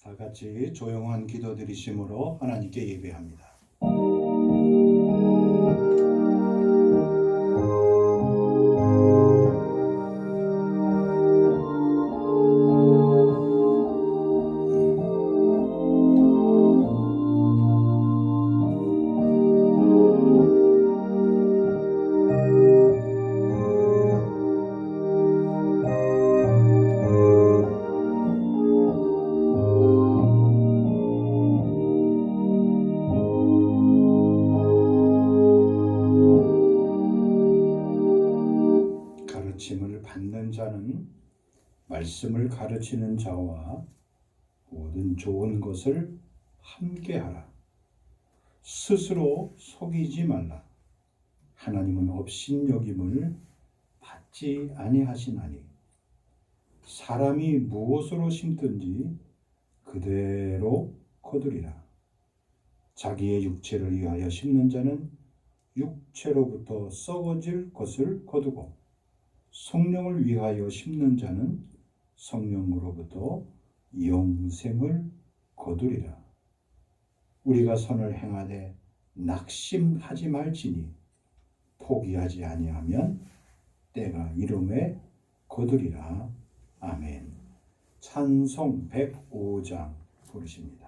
다 같이 조용한 기도 드리심으로 하나님께 예배합니다. 가르침을 받는 자는 말씀을 가르치는 자와 모든 좋은 것을 함께하라. 스스로 속이지 말라. 하나님은 업신여김을 받지 아니하시나니 사람이 무엇으로 심든지 그대로 거두리라. 자기의 육체를 위하여 심는 자는 육체로부터 썩어질 것을 거두고 성령을 위하여 심는 자는 성령으로부터 영생을 거두리라. 우리가 선을 행하되 낙심하지 말지니 포기하지 아니하면 때가 이름에 거두리라. 아멘. 찬송 105장 부르십니다.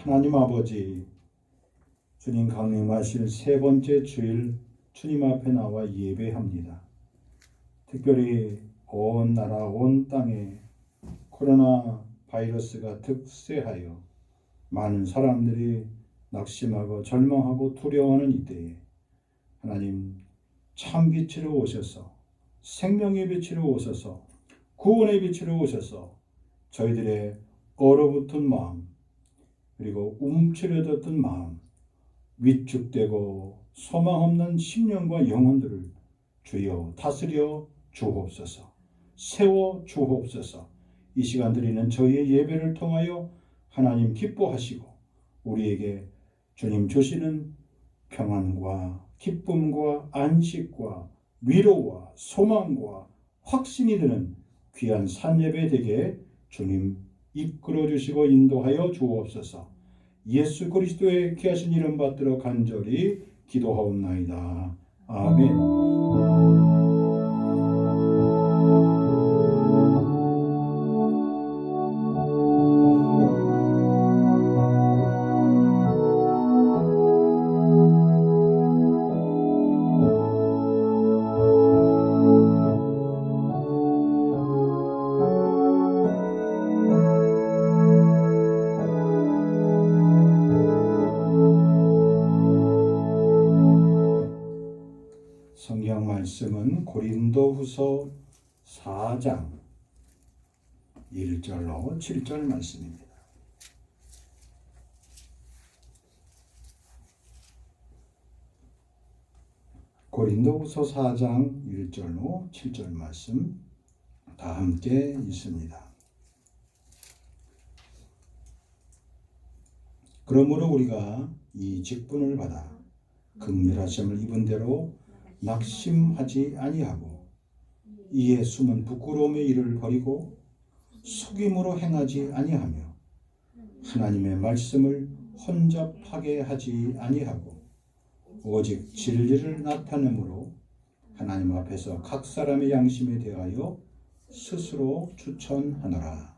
하나님 아버지, 주님 강림하실 세 번째 주일 주님 앞에 나와 예배합니다. 특별히 온 나라 온 땅에 코로나 바이러스가 득세하여 많은 사람들이 낙심하고 절망하고 두려워하는 이때에 하나님 참 빛으로 오셔서 생명의 빛으로 오셔서 구원의 빛으로 오셔서 저희들의 얼어붙은 마음 그리고 움츠려졌던 마음, 위축되고 소망 없는 심령과 영혼들을 주여 다스려 주옵소서, 세워 주옵소서. 이 시간 드리는 저희의 예배를 통하여 하나님 기뻐하시고 우리에게 주님 주시는 평안과 기쁨과 안식과 위로와 소망과 확신이 드는 귀한 산예배 되게 주님 이끌어 주시고 인도하여 주옵소서. 예수 그리스도의 귀하신 이름 받들어 간절히 기도하옵나이다. 아멘. 말씀은 고린도후서 4장 1절로 7절 말씀입니다. 고린도후서 4장 1절로 7절 말씀 다 함께 읽습니다. 그러므로 우리가 이 직분을 받아 긍휼하심을 입은 대로 낙심하지 아니하고 이에 숨은 부끄러움의 일을 버리고 속임으로 행하지 아니하며 하나님의 말씀을 혼잡하게 하지 아니하고 오직 진리를 나타내므로 하나님 앞에서 각 사람의 양심에 대하여 스스로 추천하노라.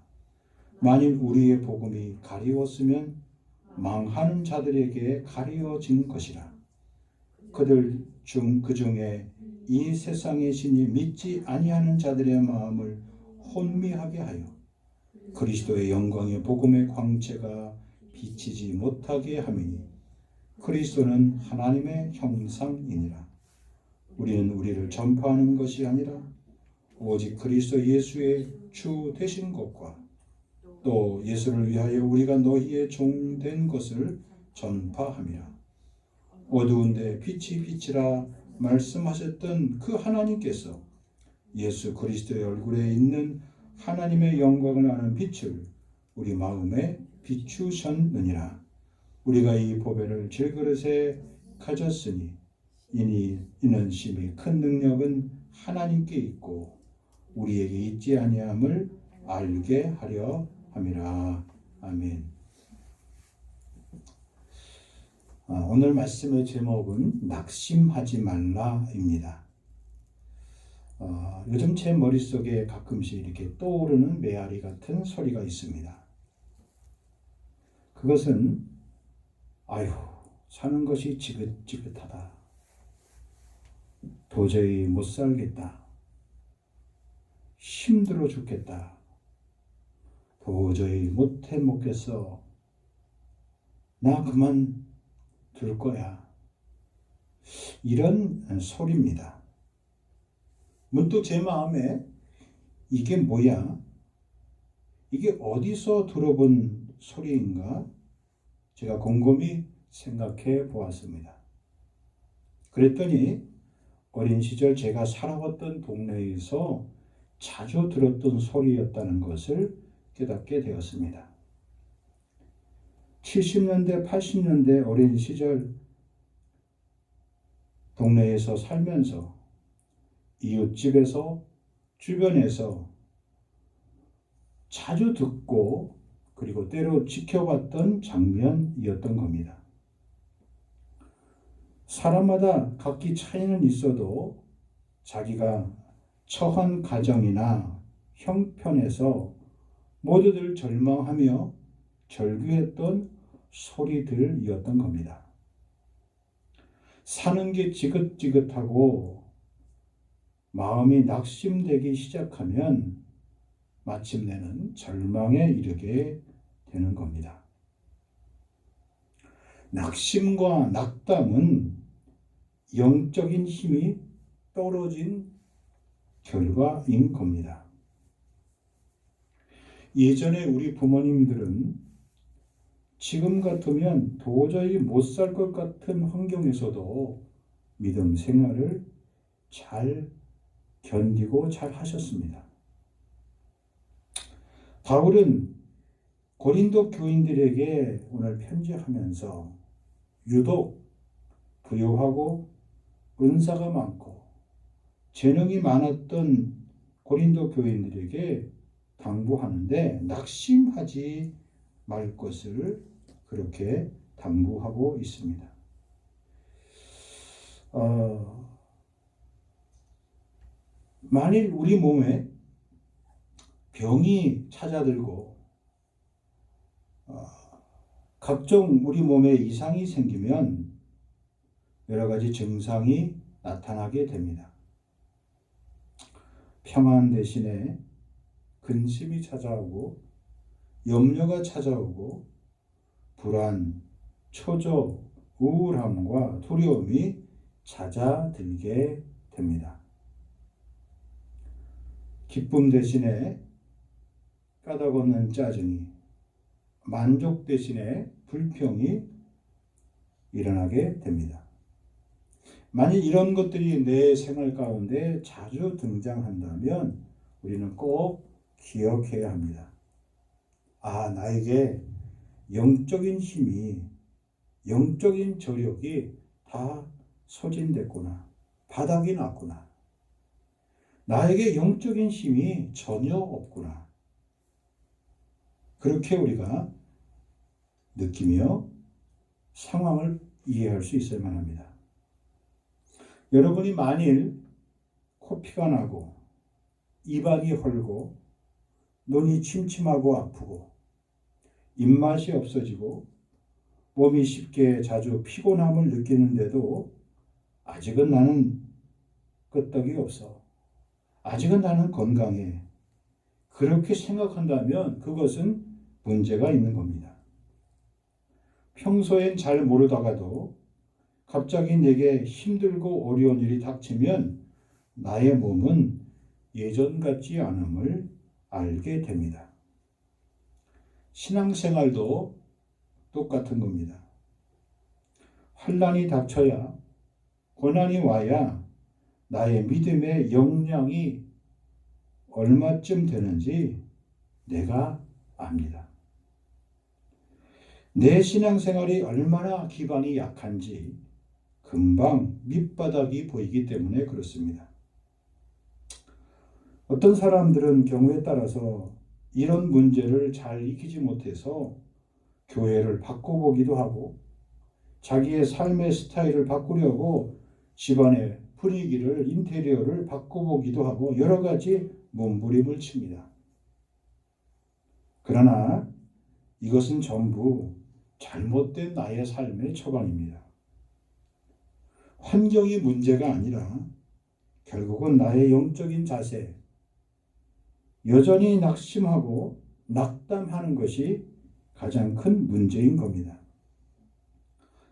만일 우리의 복음이 가리웠으면 망하는 자들에게 가리워진 것이라. 그들 중 그 중에 이 세상의 신이 믿지 아니하는 자들의 마음을 혼미하게 하여 그리스도의 영광의 복음의 광채가 비치지 못하게 함이니 그리스도는 하나님의 형상이니라. 우리는 우리를 전파하는 것이 아니라 오직 그리스도 예수의 주 되신 것과 또 예수를 위하여 우리가 너희의 종 된 것을 전파함이라. 어두운데 빛이 비치라 말씀하셨던 그 하나님께서 예수 그리스도의 얼굴에 있는 하나님의 영광을 아는 빛을 우리 마음에 비추셨느니라. 우리가 이 보배를 질그릇에 가졌으니 이는 심히 큰 능력은 하나님께 있고 우리에게 있지 아니함을 알게 하려 함이라. 아멘. 오늘 말씀의 제목은 낙심하지 말라입니다. 요즘 제 머릿속에 가끔씩 이렇게 떠오르는 메아리 같은 소리가 있습니다. 그것은 아휴, 사는 것이 지긋지긋하다. 도저히 못 살겠다. 힘들어 죽겠다. 도저히 못해 먹겠어. 나 그만 둘 거야. 이런 소리입니다. 문득 제 마음에 이게 뭐야? 이게 어디서 들어본 소리인가? 제가 곰곰이 생각해 보았습니다. 그랬더니 어린 시절 제가 살아왔던 동네에서 자주 들었던 소리였다는 것을 깨닫게 되었습니다. 70년대, 80년대 어린 시절 동네에서 살면서 이웃집에서 주변에서 자주 듣고 그리고 때로 지켜봤던 장면이었던 겁니다. 사람마다 각기 차이는 있어도 자기가 처한 가정이나 형편에서 모두들 절망하며 절규했던 소리들이었던 겁니다. 사는 게 지긋지긋하고 마음이 낙심되기 시작하면 마침내는 절망에 이르게 되는 겁니다. 낙심과 낙담은 영적인 힘이 떨어진 결과인 겁니다. 예전에 우리 부모님들은 지금 같으면 도저히 못 살 것 같은 환경에서도 믿음 생활을 잘 견디고 잘 하셨습니다. 바울은 고린도 교인들에게 오늘 편지하면서 유독 부유하고 은사가 많고 재능이 많았던 고린도 교인들에게 당부하는데 낙심하지 말 것을 그렇게 당부하고 있습니다. 만일 우리 몸에 병이 찾아들고 각종 우리 몸에 이상이 생기면 여러 가지 증상이 나타나게 됩니다. 평안 대신에 근심이 찾아오고 염려가 찾아오고 불안, 초조, 우울함과 두려움이 잦아들게 됩니다. 기쁨 대신에 까닭 없는 짜증이, 만족 대신에 불평이 일어나게 됩니다. 만일 이런 것들이 내 생활 가운데 자주 등장한다면 우리는 꼭 기억해야 합니다. 아, 나에게 영적인 힘이, 영적인 저력이 다 소진됐구나. 바닥이 났구나. 나에게 영적인 힘이 전혀 없구나. 그렇게 우리가 느끼며 상황을 이해할 수 있어야만 합니다. 여러분이 만일 코피가 나고 입안이 헐고 눈이 침침하고 아프고 입맛이 없어지고 몸이 쉽게 자주 피곤함을 느끼는데도 아직은 나는 끄떡이 없어. 아직은 나는 건강해. 그렇게 생각한다면 그것은 문제가 있는 겁니다. 평소엔 잘 모르다가도 갑자기 내게 힘들고 어려운 일이 닥치면 나의 몸은 예전 같지 않음을 알게 됩니다. 신앙생활도 똑같은 겁니다. 환난이 닥쳐야, 고난이 와야 나의 믿음의 역량이 얼마쯤 되는지 내가 압니다. 내 신앙생활이 얼마나 기반이 약한지 금방 밑바닥이 보이기 때문에 그렇습니다. 어떤 사람들은 경우에 따라서 이런 문제를 잘 익히지 못해서 교회를 바꿔보기도 하고 자기의 삶의 스타일을 바꾸려고 집안의 분위기를, 인테리어를 바꿔보기도 하고 여러 가지 몸부림을 칩니다. 그러나 이것은 전부 잘못된 나의 삶의 처방입니다. 환경이 문제가 아니라 결국은 나의 영적인 자세, 여전히 낙심하고 낙담하는 것이 가장 큰 문제인 겁니다.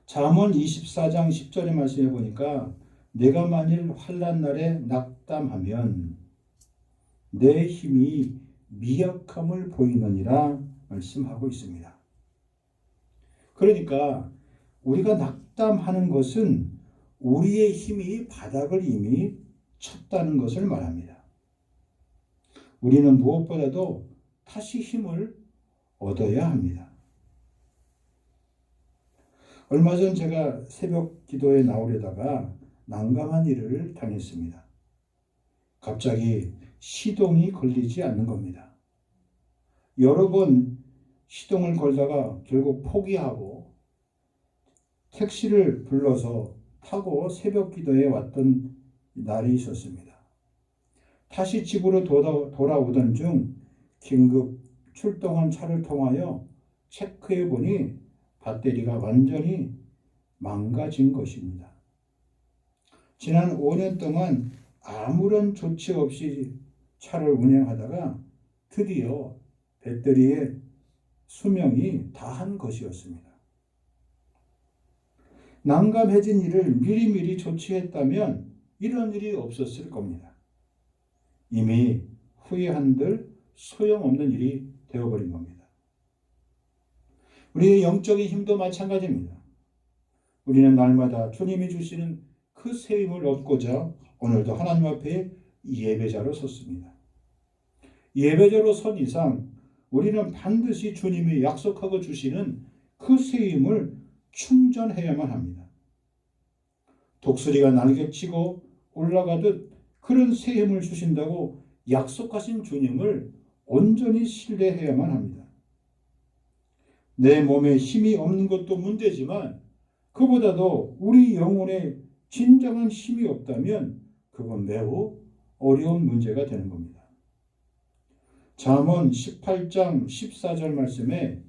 잠언 24장 10절의 말씀에 보니까 내가 만일 환난 날에 낙담하면 내 힘이 미약함을 보이느니라 말씀하고 있습니다. 그러니까 우리가 낙담하는 것은 우리의 힘이 바닥을 이미 쳤다는 것을 말합니다. 우리는 무엇보다도 다시 힘을 얻어야 합니다. 얼마 전 제가 새벽 기도에 나오려다가 난감한 일을 당했습니다. 갑자기 시동이 걸리지 않는 겁니다. 여러 번 시동을 걸다가 결국 포기하고 택시를 불러서 타고 새벽 기도에 왔던 날이 있었습니다. 다시 집으로 돌아오던 중 긴급 출동한 차를 통하여 체크해 보니 배터리가 완전히 망가진 것입니다. 지난 5년 동안 아무런 조치 없이 차를 운행하다가 드디어 배터리의 수명이 다한 것이었습니다. 난감해진 일을 미리미리 조치했다면 이런 일이 없었을 겁니다. 이미 후회한들 소용없는 일이 되어버린 겁니다. 우리의 영적인 힘도 마찬가지입니다. 우리는 날마다 주님이 주시는 그 새 힘을 얻고자 오늘도 하나님 앞에 예배자로 섰습니다. 예배자로 선 이상 우리는 반드시 주님이 약속하고 주시는 그 새 힘을 충전해야만 합니다. 독수리가 날개치고 올라가듯 그런 새 힘을 주신다고 약속하신 주님을 온전히 신뢰해야만 합니다. 내 몸에 힘이 없는 것도 문제지만 그보다도 우리 영혼에 진정한 힘이 없다면 그건 매우 어려운 문제가 되는 겁니다. 잠언 18장 14절 말씀에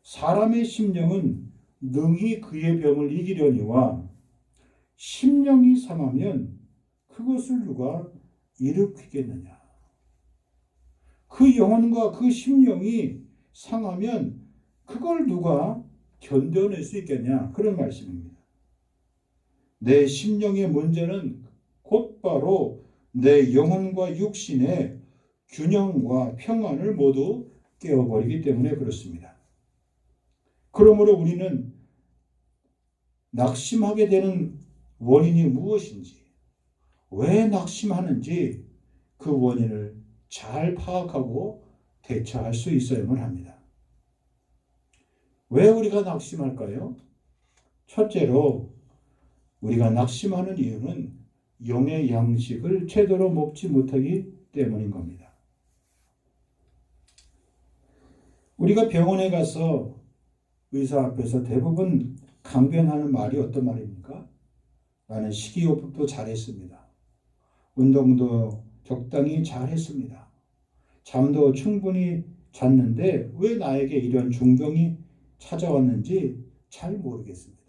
사람의 심령은 능히 그의 병을 이기려니와 심령이 상하면 그것을 누가 일으키겠느냐. 그 영혼과 그 심령이 상하면 그걸 누가 견뎌낼 수 있겠냐. 그런 말씀입니다. 내 심령의 문제는 곧바로 내 영혼과 육신의 균형과 평안을 모두 깨어버리기 때문에 그렇습니다. 그러므로 우리는 낙심하게 되는 원인이 무엇인지, 왜 낙심하는지 그 원인을 잘 파악하고 대처할 수 있어야만 합니다. 왜 우리가 낙심할까요? 첫째로 우리가 낙심하는 이유는 영의 양식을 제대로 먹지 못하기 때문인 겁니다. 우리가 병원에 가서 의사 앞에서 대부분 강변하는 말이 어떤 말입니까? 나는 식이요법도 잘했습니다. 운동도 적당히 잘했습니다. 잠도 충분히 잤는데 왜 나에게 이런 중병이 찾아왔는지 잘 모르겠습니다.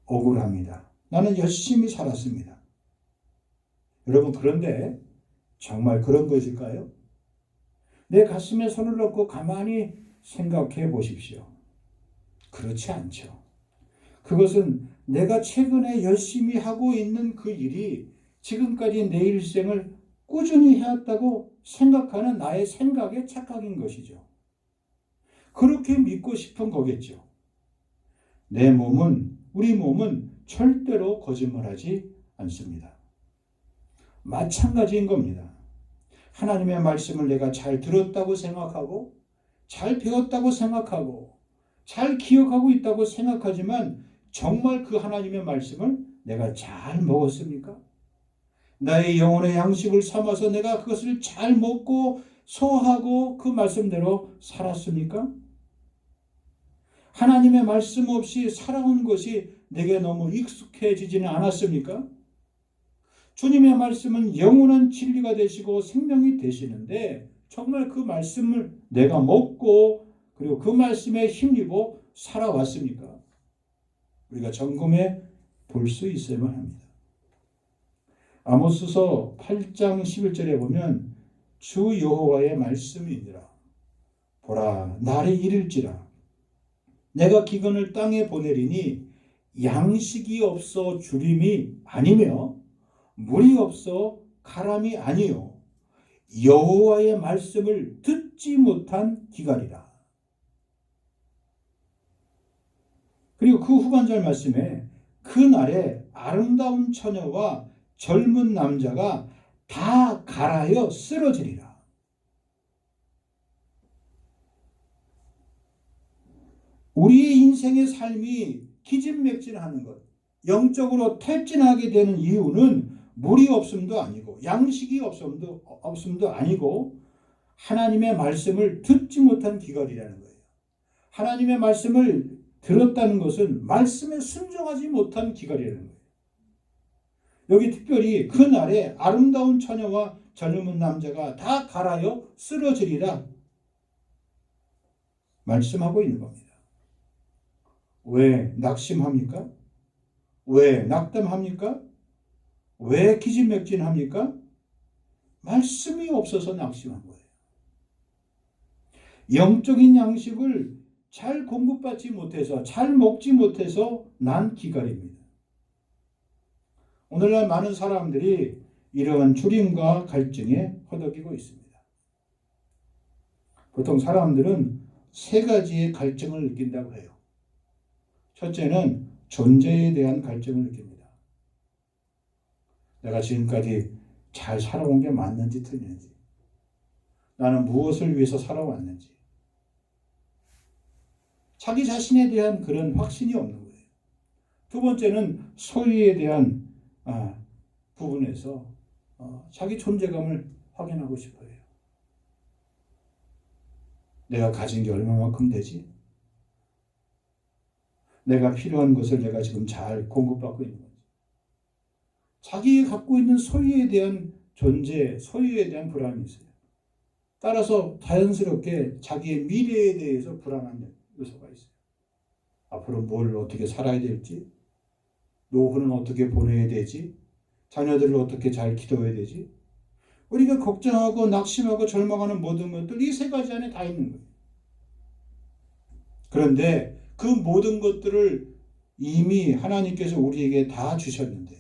억울합니다. 나는 열심히 살았습니다. 여러분, 그런데 정말 그런 것일까요? 내 가슴에 손을 넣고 가만히 생각해 보십시오. 그렇지 않죠. 그것은 내가 최근에 열심히 하고 있는 그 일이 지금까지 내 일생을 꾸준히 해왔다고 생각하는 나의 생각의 착각인 것이죠. 그렇게 믿고 싶은 거겠죠. 우리 몸은 절대로 거짓말하지 않습니다. 마찬가지인 겁니다. 하나님의 말씀을 내가 잘 들었다고 생각하고, 잘 배웠다고 생각하고, 잘 기억하고 있다고 생각하지만 정말 그 하나님의 말씀을 내가 잘 먹었습니까? 나의 영혼의 양식을 삼아서 내가 그것을 잘 먹고 소화하고 그 말씀대로 살았습니까? 하나님의 말씀 없이 살아온 것이 내게 너무 익숙해지지는 않았습니까? 주님의 말씀은 영원한 진리가 되시고 생명이 되시는데 정말 그 말씀을 내가 먹고 그리고 그 말씀에 힘입어 살아왔습니까? 우리가 점검해 볼 수 있어야만 합니다. 아모스서 8장 11절에 보면 주 여호와의 말씀이니라. 보라, 날이 이를지라. 내가 기근을 땅에 보내리니 양식이 없어 주림이 아니며 물이 없어 가람이 아니요 여호와의 말씀을 듣지 못한 기갈이라. 그리고 그 후반절 말씀에 그날에 아름다운 처녀와 젊은 남자가 다 갈아여 쓰러지리라. 우리의 인생의 삶이 기진맥진하는 것, 영적으로 탈진하게 되는 이유는 물이 없음도 아니고 양식이 없음도 아니고 하나님의 말씀을 듣지 못한 기갈이라는 거예요. 하나님의 말씀을 들었다는 것은 말씀에 순종하지 못한 기갈이라는 거예요. 여기 특별히 그날에 아름다운 처녀와 젊은 남자가 다 갈아여 쓰러지리라 말씀하고 있는 겁니다. 왜 낙심합니까? 왜 낙담합니까? 왜 기진맥진합니까? 말씀이 없어서 낙심한 거예요. 영적인 양식을 잘 공급받지 못해서, 잘 먹지 못해서 난 기갈입니다. 오늘날 많은 사람들이 이러한 주림과 갈증에 허덕이고 있습니다. 보통 사람들은 세 가지의 갈증을 느낀다고 해요. 첫째는 존재에 대한 갈증을 느낍니다. 내가 지금까지 잘 살아온 게 맞는지 틀린지, 나는 무엇을 위해서 살아왔는지, 자기 자신에 대한 그런 확신이 없는 거예요. 두 번째는 소유에 대한 부분에서 자기 존재감을 확인하고 싶어요. 내가 가진 게 얼마만큼 되지? 내가 필요한 것을 내가 지금 잘 공급받고 있는 건지. 자기가 갖고 있는 소유에 대한 존재, 소유에 대한 불안이 있어요. 따라서 자연스럽게 자기의 미래에 대해서 불안한 요소가 있어요. 앞으로 뭘 어떻게 살아야 될지, 노후는 어떻게 보내야 되지, 자녀들을 어떻게 잘 기도해야 되지. 우리가 걱정하고 낙심하고 절망하는 모든 것들 이 세 가지 안에 다 있는 거예요. 그런데 그 모든 것들을 이미 하나님께서 우리에게 다 주셨는데,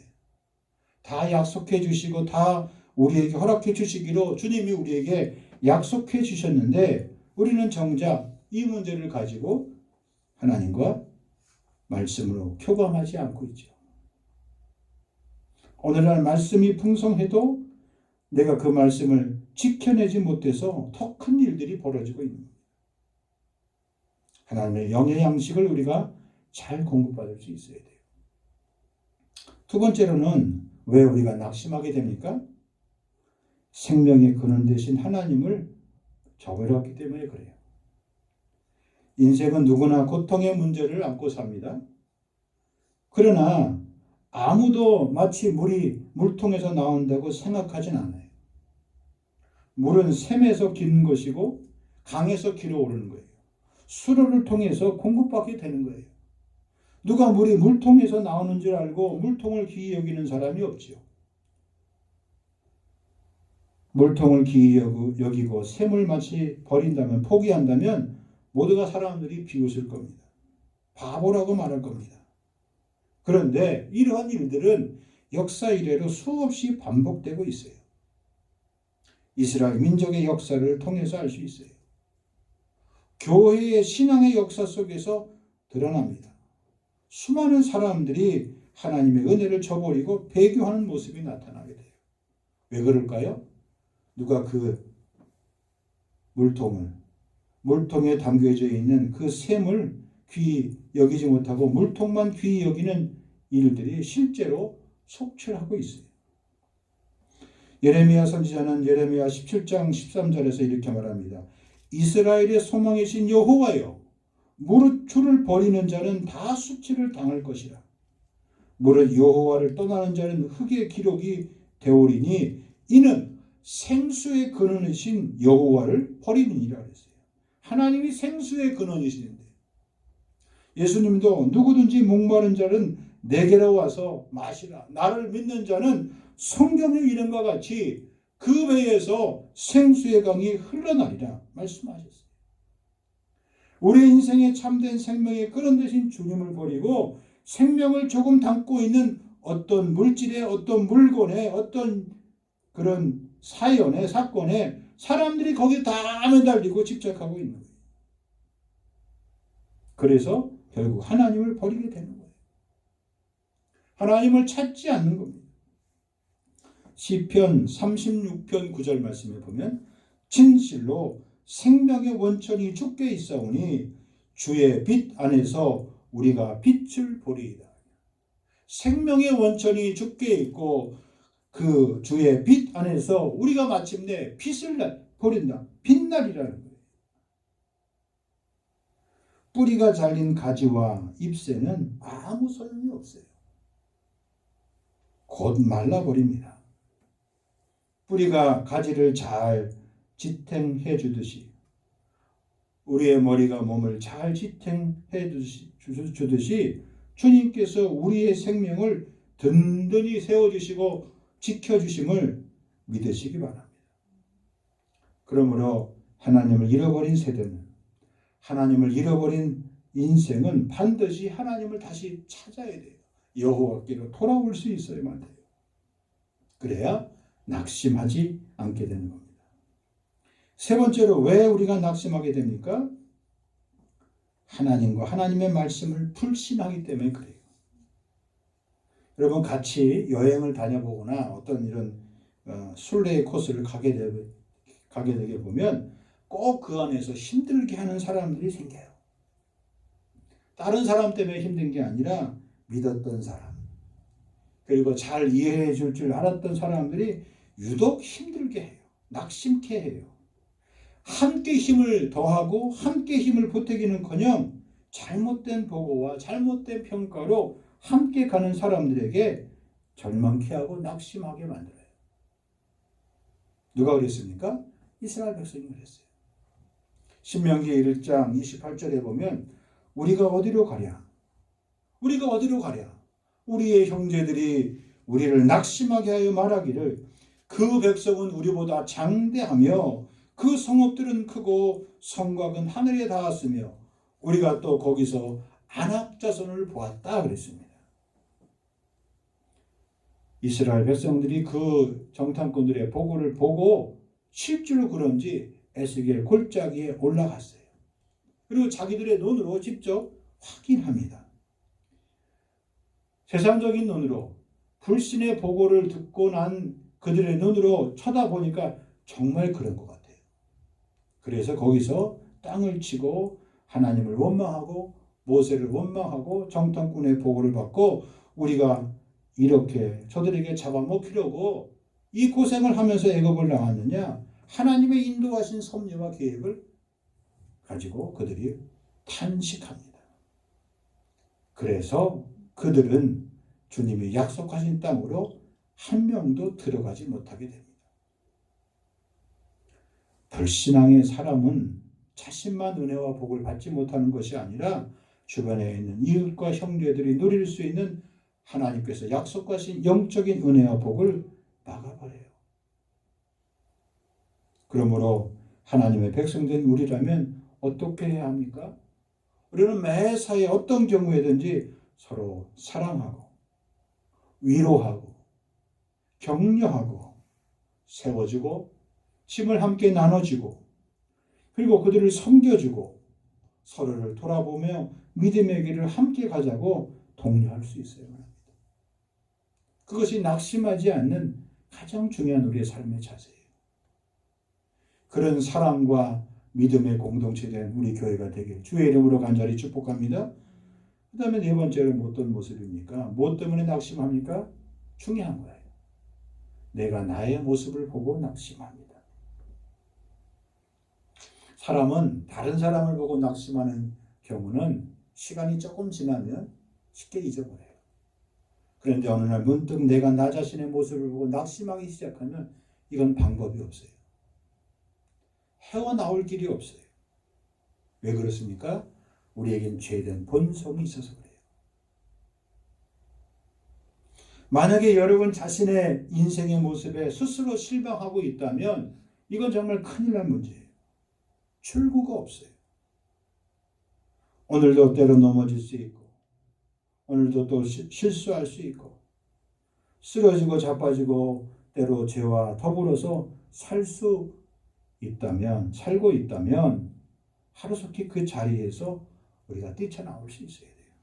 다 약속해 주시고 다 우리에게 허락해 주시기로 주님이 우리에게 약속해 주셨는데 우리는 정작 이 문제를 가지고 하나님과 말씀으로 교감하지 않고 있죠. 오늘날 말씀이 풍성해도 내가 그 말씀을 지켜내지 못해서 더 큰 일들이 벌어지고 있는 거예요. 하나님의 영의 양식을 우리가 잘 공급받을 수 있어야 돼요. 두 번째로는 왜 우리가 낙심하게 됩니까? 생명의 근원 되신 하나님을 저버렸기 때문에 그래요. 인생은 누구나 고통의 문제를 안고 삽니다. 그러나 아무도 마치 물이 물통에서 나온다고 생각하진 않아요. 물은 샘에서 기는 것이고 강에서 길어오르는 거예요. 수로를 통해서 공급받게 되는 거예요. 누가 물이 물통에서 나오는 줄 알고 물통을 귀히 여기는 사람이 없지요. 물통을 귀히 여기고 샘을 마치 버린다면, 포기한다면 모두가 사람들이 비웃을 겁니다. 바보라고 말할 겁니다. 그런데 이러한 일들은 역사 이래로 수없이 반복되고 있어요. 이스라엘 민족의 역사를 통해서 알 수 있어요. 교회의 신앙의 역사 속에서 드러납니다. 수많은 사람들이 하나님의 은혜를 저버리고 배교하는 모습이 나타나게 돼요. 왜 그럴까요? 누가 그 물통에 담겨져 있는 그 샘을 귀히 여기지 못하고 물통만 귀히 여기는 일들이 실제로 속출하고 있어요. 예레미야 선지자는 예레미야 17장 13절에서 이렇게 말합니다. 이스라엘의 소망이신 여호와여, 무릇 주를 버리는 자는 다 수치를 당할 것이라. 무릇 여호와를 떠나는 자는 흙의 기록이 되오리니 이는 생수의 근원이신 여호와를 버리느니라 그랬어요. 하나님이 생수의 근원이시는데 예수님도 누구든지 목마른 자는 내게로 와서 마시라. 나를 믿는 자는 성경의 이름과 같이 그 배에서 생수의 강이 흘러나리라 말씀하셨어요. 우리 인생의 참된 생명의 근원 되신 주님을 버리고 생명을 조금 담고 있는 어떤 물질에, 어떤 물건에, 어떤 그런 사연에, 사건에 사람들이 거기에 다 매달리고 집착하고 있는 거예요. 그래서 결국 하나님을 버리게 되는 거예요. 하나님을 찾지 않는 겁니다. 시편 36편 9절 말씀에 보면 진실로 생명의 원천이 주께 있사오니 주의 빛 안에서 우리가 빛을 보리이다. 생명의 원천이 주께 있고 그 주의 빛 안에서 우리가 마침내 빛을 보린다. 빛날이라는 거예요. 뿌리가 잘린 가지와 잎새는 아무 소용이 없어요. 곧 말라버립니다. 뿌리가 가지를 잘 지탱해 주듯이 우리의 머리가 몸을 잘 지탱해 주듯이 주님께서 우리의 생명을 든든히 세워주시고 지켜주심을 믿으시기 바랍니다. 그러므로 하나님을 잃어버린 세대는, 하나님을 잃어버린 인생은 반드시 하나님을 다시 찾아야 돼요. 여호와께로 돌아올 수 있어야만 돼요. 그래야 낙심하지 않게 되는 겁니다. 세 번째로 왜 우리가 낙심하게 됩니까? 하나님과 하나님의 말씀을 불신하기 때문에 그래요. 여러분 같이 여행을 다녀보거나 어떤 이런 순례의 코스를 가게 되게 보면 꼭 그 안에서 힘들게 하는 사람들이 생겨요. 다른 사람 때문에 힘든 게 아니라 믿었던 사람, 그리고 잘 이해해 줄 줄 알았던 사람들이 유독 힘들게 해요. 낙심케 해요. 함께 힘을 더하고 함께 힘을 보태기는커녕 잘못된 보고와 잘못된 평가로 함께 가는 사람들에게 절망케 하고 낙심하게 만들어요. 누가 그랬습니까? 이스라엘 백성이 그랬어요. 신명기 1장 28절에 보면 우리가 어디로 가랴? 우리가 어디로 가랴? 우리의 형제들이 우리를 낙심하게 하여 말하기를 그 백성은 우리보다 장대하며 그 성읍들은 크고 성곽은 하늘에 닿았으며 우리가 또 거기서 안악 자손을 보았다 그랬습니다. 이스라엘 백성들이 그 정탐꾼들의 보고를 보고 실제로 그런지 에스겔 골짜기에 올라갔어요. 그리고 자기들의 눈으로 직접 확인합니다. 세상적인 눈으로 불신의 보고를 듣고 난 그들의 눈으로 쳐다보니까 정말 그런 것 같아요. 그래서 거기서 땅을 치고 하나님을 원망하고 모세를 원망하고 정탐꾼의 보고를 받고 우리가 이렇게 저들에게 잡아먹히려고 이 고생을 하면서 애굽을 나왔느냐, 하나님의 인도하신 섭리와 계획을 가지고 그들이 탄식합니다. 그래서 그들은 주님이 약속하신 땅으로 한 명도 들어가지 못하게 됩니다. 불신앙의 사람은 자신만 은혜와 복을 받지 못하는 것이 아니라 주변에 있는 이웃과 형제들이 누릴 수 있는 하나님께서 약속하신 영적인 은혜와 복을 막아버려요. 그러므로 하나님의 백성된 우리라면 어떻게 해야 합니까? 우리는 매사에 어떤 경우에든지 서로 사랑하고 위로하고 격려하고 세워주고 짐을 함께 나눠주고 그리고 그들을 섬겨주고 서로를 돌아보며 믿음의 길을 함께 가자고 독려할 수 있어야 합니다. 그것이 낙심하지 않는 가장 중요한 우리의 삶의 자세예요. 그런 사랑과 믿음의 공동체된 우리 교회가 되길 주의 이름으로 간절히 축복합니다. 그 다음에 네 번째는 어떤 모습입니까? 무엇 때문에 낙심합니까? 중요한 거예요. 내가 나의 모습을 보고 낙심합니다. 사람은 다른 사람을 보고 낙심하는 경우는 시간이 조금 지나면 쉽게 잊어버려요. 그런데 어느 날 문득 내가 나 자신의 모습을 보고 낙심하기 시작하면 이건 방법이 없어요. 헤어나올 길이 없어요. 왜 그렇습니까? 우리에겐 죄된 본성이 있어서 그래요. 만약에 여러분 자신의 인생의 모습에 스스로 실망하고 있다면 이건 정말 큰일 날 문제예요. 출구가 없어요. 오늘도 때로 넘어질 수 있고 오늘도 또 실수할 수 있고 쓰러지고 자빠지고 때로 죄와 더불어서 살고 있다면 하루속히 그 자리에서 우리가 뛰쳐나올 수 있어야 돼요.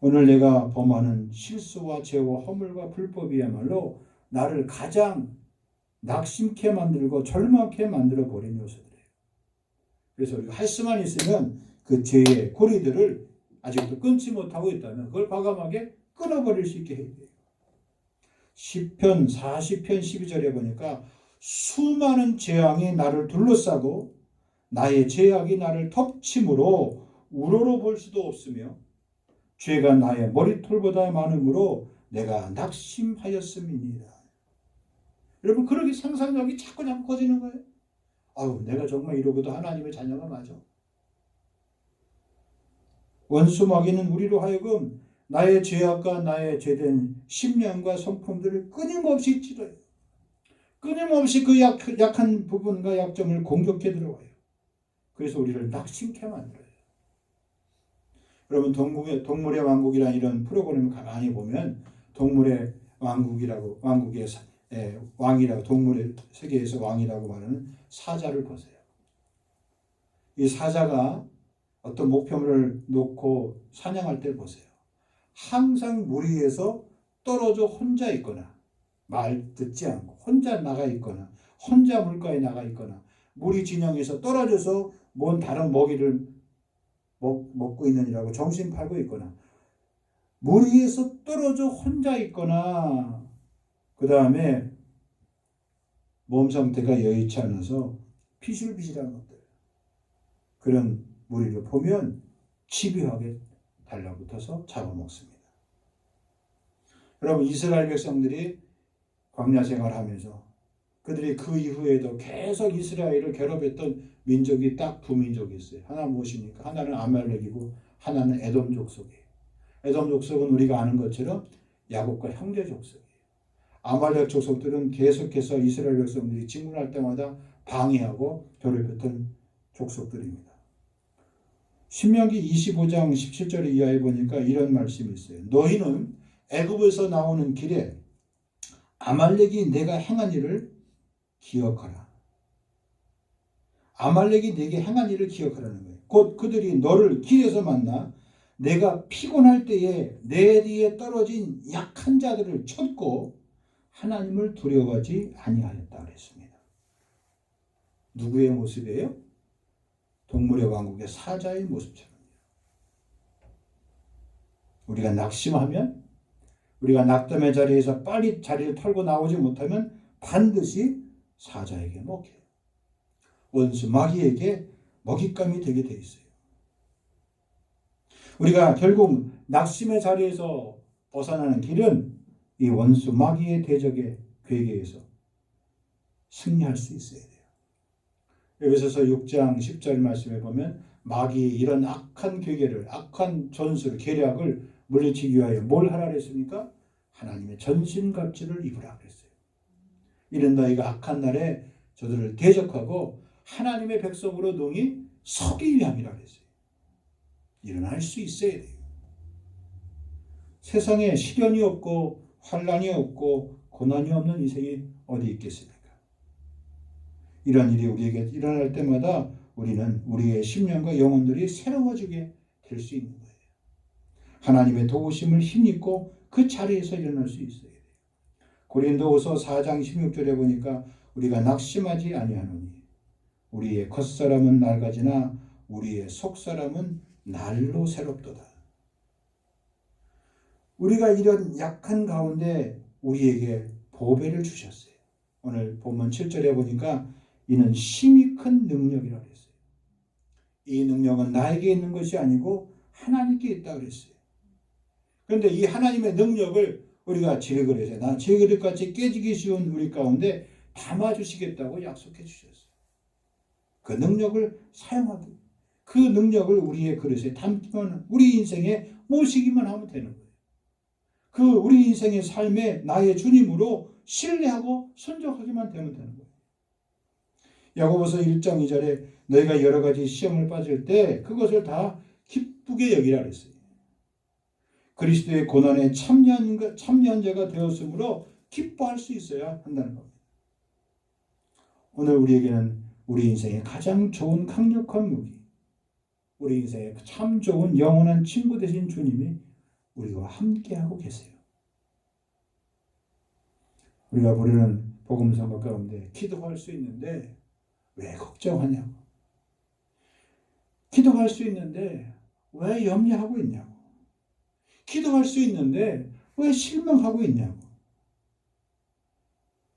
오늘 내가 범하는 실수와 죄와 허물과 불법이야말로 나를 가장 낙심케 만들고 절망케 만들어 버린 요소들이에요. 그래서 우리가 할 수만 있으면 그 죄의 고리들을 아직도 끊지 못하고 있다면 그걸 과감하게 끊어버릴 수 있게 해야 돼요. 시편 40편 12절에 보니까 수많은 재앙이 나를 둘러싸고 나의 죄악이 나를 덮침으로 우러러 볼 수도 없으며 죄가 나의 머리털보다 많으므로 내가 낙심하였음이니라. 여러분 그렇게 상상력이 자꾸 커지는 거예요. 아유 내가 정말 이러고도 하나님의 자녀가 맞아. 원수 마귀는 우리로 하여금 나의 죄악과 나의 죄된 심령과 성품들을 끊임없이 찌르요. 끊임없이 그 약한 부분과 약점을 공격해 들어와요. 그래서 우리를 낙심케 만들어요. 여러분 동물의 왕국이라는 이런 프로그램을 가만히 보면 동물의 왕이라고 동물의 세계에서 왕이라고 말하는 사자를 보세요. 이 사자가 어떤 목표물을 놓고 사냥할 때 보세요. 항상 무리에서 떨어져 혼자 있거나 말 듣지 않고 혼자 나가 있거나 혼자 물가에 나가 있거나 무리 진영에서 떨어져서 뭔 다른 먹이를 먹고 있느니라고 정신 팔고 있거나 무리에서 떨어져 혼자 있거나 그 다음에 몸 상태가 여의치 않아서 피실피실한 것들 그런 무리를 보면 집요하게 달라붙어서 잡아먹습니다. 여러분 이스라엘 백성들이 광야 생활하면서 그들이 그 이후에도 계속 이스라엘을 괴롭혔던 민족이 딱 두 민족이 있어요. 하나 무엇입니까? 하나는 아말렉이고 하나는 에돔 족속이에요. 에돔 족속은 우리가 아는 것처럼 야곱과 형제 족속이에요. 아말렉 족속들은 계속해서 이스라엘 백성들이 진군할 때마다 방해하고 괴롭혔던 족속들입니다. 신명기 25장 17절 이하에 보니까 이런 말씀이 있어요. 너희는 애굽에서 나오는 길에 아말렉이 내가 행한 일을 기억하라. 아말렉이 내게 행한 일을 기억하라는 거예요. 곧 그들이 너를 길에서 만나 내가 피곤할 때에 내 뒤에 떨어진 약한 자들을 쳤고 하나님을 두려워하지 아니하였다 그랬습니다. 누구의 모습이에요? 동물의 왕국의 사자의 모습처럼. 우리가 낙심하면, 우리가 낙담의 자리에서 빨리 자리를 털고 나오지 못하면 반드시 사자에게 먹혀요. 원수 마귀에게 먹잇감이 되게 돼 있어요. 우리가 결국 낙심의 자리에서 벗어나는 길은 이 원수 마귀의 대적의 괴계에서 승리할 수 있어야 돼요. 에베소서 6장 10절 말씀에 보면 마귀의 이런 악한 괴계를, 악한 전술, 계략을 물리치기 위하여 뭘 하라 그랬습니까? 하나님의 전신갑주를 입으라 그랬어요. 이는 너희가 악한 날에 저들을 대적하고 하나님의 백성으로 능히 서기 위함이라 그랬어요. 일어날 수 있어야 돼요. 세상에 시련이 없고 환난이 없고 고난이 없는 인생이 어디 있겠습니까? 이런 일이 우리에게 일어날 때마다 우리는 우리의 심령과 영혼들이 새로워지게 될 수 있는 거예요. 하나님의 도우심을 힘입고 그 자리에서 일어날 수 있어야 돼요. 고린도후서 4장 16절에 보니까 우리가 낙심하지 아니하노니 우리의 겉사람은 낡아지나 우리의 속사람은 날로 새롭도다. 우리가 이런 약한 가운데 우리에게 보배를 주셨어요. 오늘 본문 7절에 보니까 이는 힘이 큰 능력이라고 했어요. 이 능력은 나에게 있는 것이 아니고 하나님께 있다고 그랬어요. 그런데 이 하나님의 능력을 우리가 질그릇에 질그릇같이 깨지기 쉬운 우리 가운데 담아주시겠다고 약속해 주셨어요. 그 능력을 사용하기, 그 능력을 우리의 그릇에 담기만, 우리 인생에 모시기만 하면 되는 거예요. 그 우리 인생의 삶에 나의 주님으로 신뢰하고 순종하기만 되면 되는 거예요. 야고보서 1장 2절에 너희가 여러 가지 시험을 빠질 때 그것을 다 기쁘게 여기라 그랬어요. 그리스도의 고난에 참여자가 되었으므로 기뻐할 수 있어야 한다는 겁니다. 오늘 우리에게는 우리 인생의 가장 좋은 강력한 무기, 우리 인생의 참 좋은 영원한 친구 되신 주님이 우리와 함께하고 계세요. 우리가 부르는 복음성가 가운데 기도할 수 있는데 왜 걱정하냐고, 기도할 수 있는데 왜 염려하고 있냐고, 기도할 수 있는데 왜 실망하고 있냐고.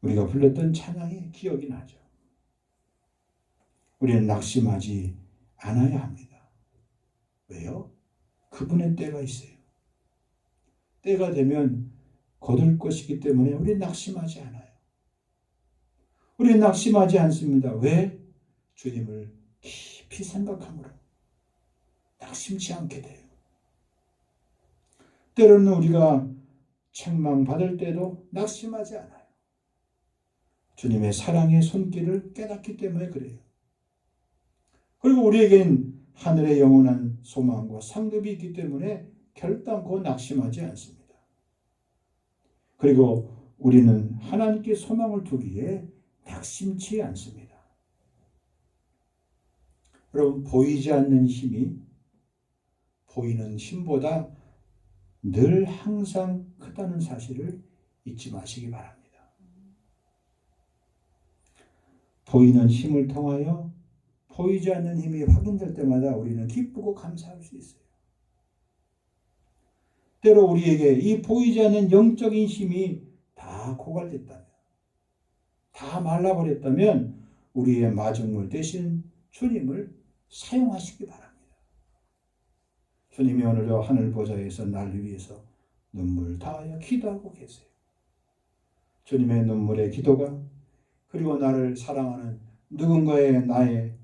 우리가 불렀던 찬양이 기억이 나죠. 우리는 낙심하지 않아야 합니다. 왜요? 그분의 때가 있어요. 때가 되면 거둘 것이기 때문에 우리는 낙심하지 않아요. 우리는 낙심하지 않습니다. 왜? 주님을 깊이 생각함으로 낙심치 않게 돼요. 때로는 우리가 책망받을 때도 낙심하지 않아요. 주님의 사랑의 손길을 깨닫기 때문에 그래요. 그리고 우리에겐 하늘의 영원한 소망과 상급이 있기 때문에 결단코 낙심하지 않습니다. 그리고 우리는 하나님께 소망을 두기에 낙심치 않습니다. 여러분, 보이지 않는 힘이 보이는 힘보다 늘 항상 크다는 사실을 잊지 마시기 바랍니다. 보이는 힘을 통하여 보이지 않는 힘이 확인될 때마다 우리는 기쁘고 감사할 수 있어요. 때로 우리에게 이 보이지 않는 영적인 힘이 다 고갈됐다면, 다 말라버렸다면 우리의 마중물 대신 주님을 사용하시기 바랍니다. 주님이 오늘도 하늘 보좌에서 나를 위해서 눈물 다하여 기도하고 계세요. 주님의 눈물의 기도가, 그리고 나를 사랑하는 누군가의 나의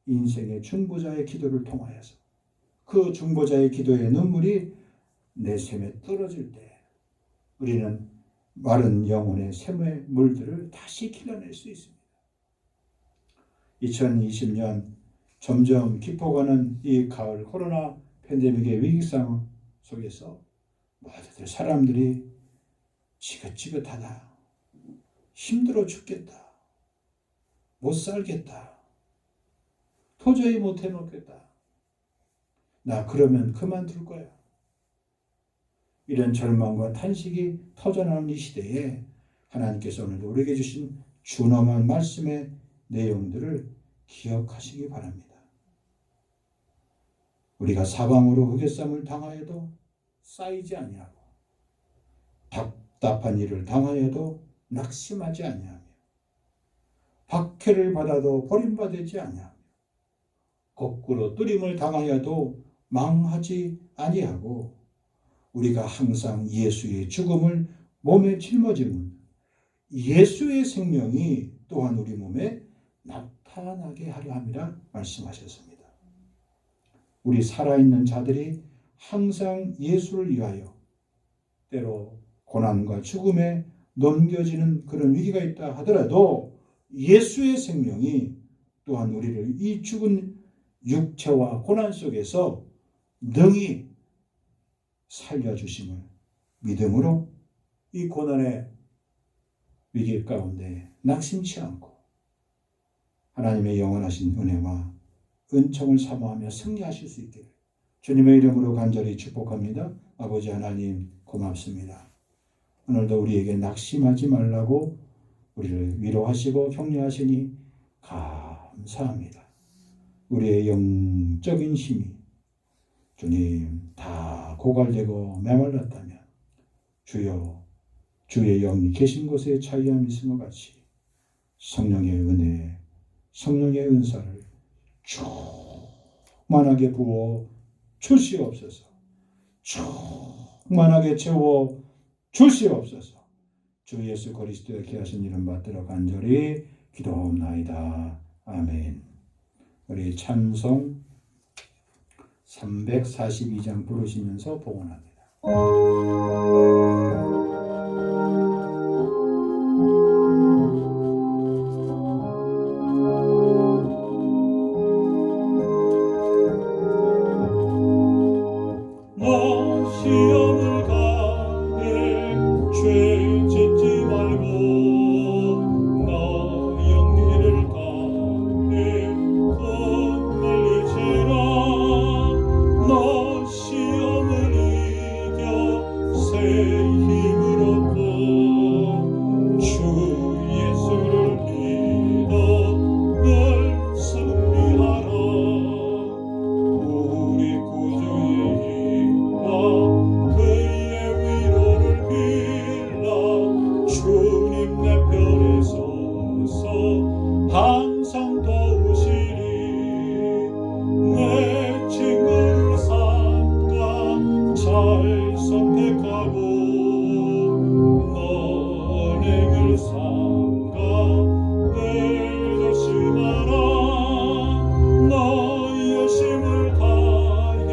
인생의 중보자의 기도를 통하여서 그 중보자의 기도의 눈물이 내 샘에 떨어질 때 우리는 마른 영혼의 샘의 물들을 다시 길러낼 수 있습니다. 2020년 점점 깊어가는 이 가을 코로나 팬데믹의 위기 상황 속에서 모두들 사람들이 지긋지긋하다. 힘들어 죽겠다. 못 살겠다. 도저히 못 해놓겠다. 나 그러면 그만둘 거야. 이런 절망과 탄식이 터져나오는 이 시대에 하나님께서 오늘도 우리에게 주신 준엄한 말씀의 내용들을 기억하시기 바랍니다. 우리가 사방으로 흑역삼을 당하여도 쌓이지 아니하고 답답한 일을 당하여도 낙심하지 아니하며 박해를 받아도 버림받지 아니하며 거꾸로 뜨림을 당하여도 망하지 아니하고 우리가 항상 예수의 죽음을 몸에 짊어지는 예수의 생명이 또한 우리 몸에 나타나게 하려 함이라 말씀하셨습니다. 우리 살아있는 자들이 항상 예수를 위하여 때로 고난과 죽음에 넘겨지는 그런 위기가 있다 하더라도 예수의 생명이 또한 우리를 이 죽은 육체와 고난 속에서 능히 살려주심을 믿음으로 이 고난의 위기 가운데 낙심치 않고 하나님의 영원하신 은혜와 은총을 사모하며 승리하실 수 있기를 주님의 이름으로 간절히 축복합니다. 아버지 하나님 고맙습니다. 오늘도 우리에게 낙심하지 말라고 우리를 위로하시고 격려하시니 감사합니다. 우리의 영적인 힘이 주님 다 고갈되고 메말랐다면 주여 주의 영이 계신 곳에 자유함이 있은 것 같이 성령의 은혜, 성령의 은사를 충만하게 부어 주시옵소서. 충만하게 채워 주시옵소서. 주 예수 그리스도의 귀하신 이름 받들어 간절히 기도하옵나이다. 아멘. 우리 찬송 342장 부르시면서 봉헌합니다. 시험을 가해 죄 짓지 말고 나 영리를 다해 건널리지라 너 시험을 이겨 새 힘을 얻고 주 예수를 믿어 늘 승리하라 우리 구주의 힘과 그의 위로를 빌라 주님 내 편에 서서 항상 도우시리 내 친구를 삼가 잘 선택하고 너행을 삼가 늘 조심하라 너의 힘을 다해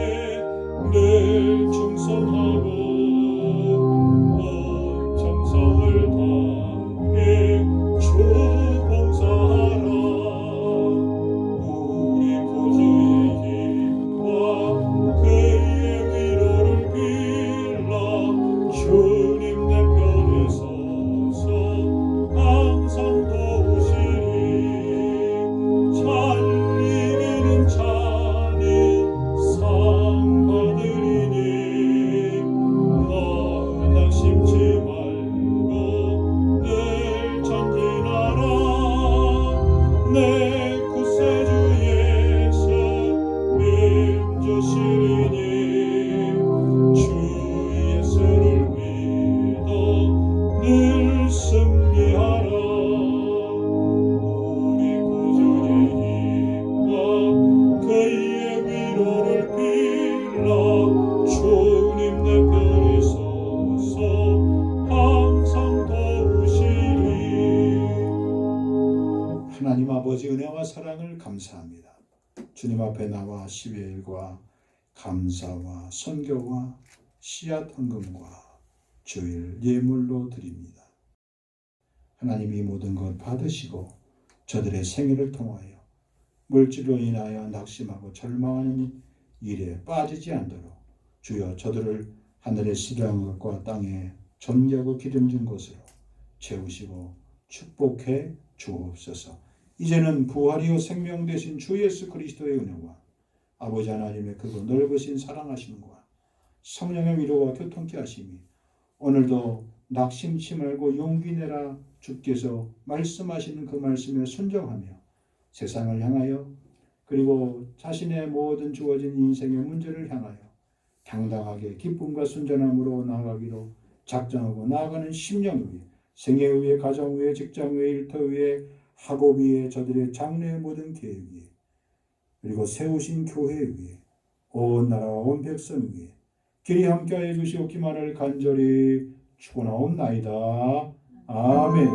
늘 충성하고 온 정성을 다해 주 봉사하라 우리 구주의 힘과 그의 위로를 빌라 주님 내 편에 서서 항상 도우시리 잘 이기는 자는 상 받으리니 너 낙심치 말고 늘 전진하라 내 구세주 예수 힘주시리니 주 예수를 믿어 늘 승리하라 우리 구주의 힘과 그의 위로를 빌라 주님 내 편에 서서 항상 도우시리 하나님 아버지 은혜와 사랑을 감사합니다. 주님 앞에 나와 10일과 감사와 선교와 씨앗 헌금과 주일 예물로 드립니다. 하나님 이 모든 것 받으시고 저들의 생애를 통하여 물질로 인하여 낙심하고 절망하는 일에 빠지지 않도록 주여 저들을 하늘의 시량과 땅에 존귀하고 기름진 것으로 채우시고 축복해 주옵소서. 이제는 부활이요 생명 되신 주 예수 그리스도의 은혜와 아버지 하나님의 크고 넓으신 사랑하심과 성령의 위로와 교통케 하심이 오늘도 낙심치 말고 용기 내라 주께서 말씀하시는 그 말씀에 순종하며 세상을 향하여 그리고 자신의 모든 주어진 인생의 문제를 향하여 당당하게 기쁨과 순전함으로 나아가기로 작정하고 나아가는 심령 위에 생애 위에 가정 위에 직장 위에 일터 위에 학업 위에 저들의 장래의 모든 계획 위에 그리고 세우신 교회 위에 온 나라와 온 백성 위에 길이 함께하여 주시옵기만을 간절히 축원하옵나이다. 아멘.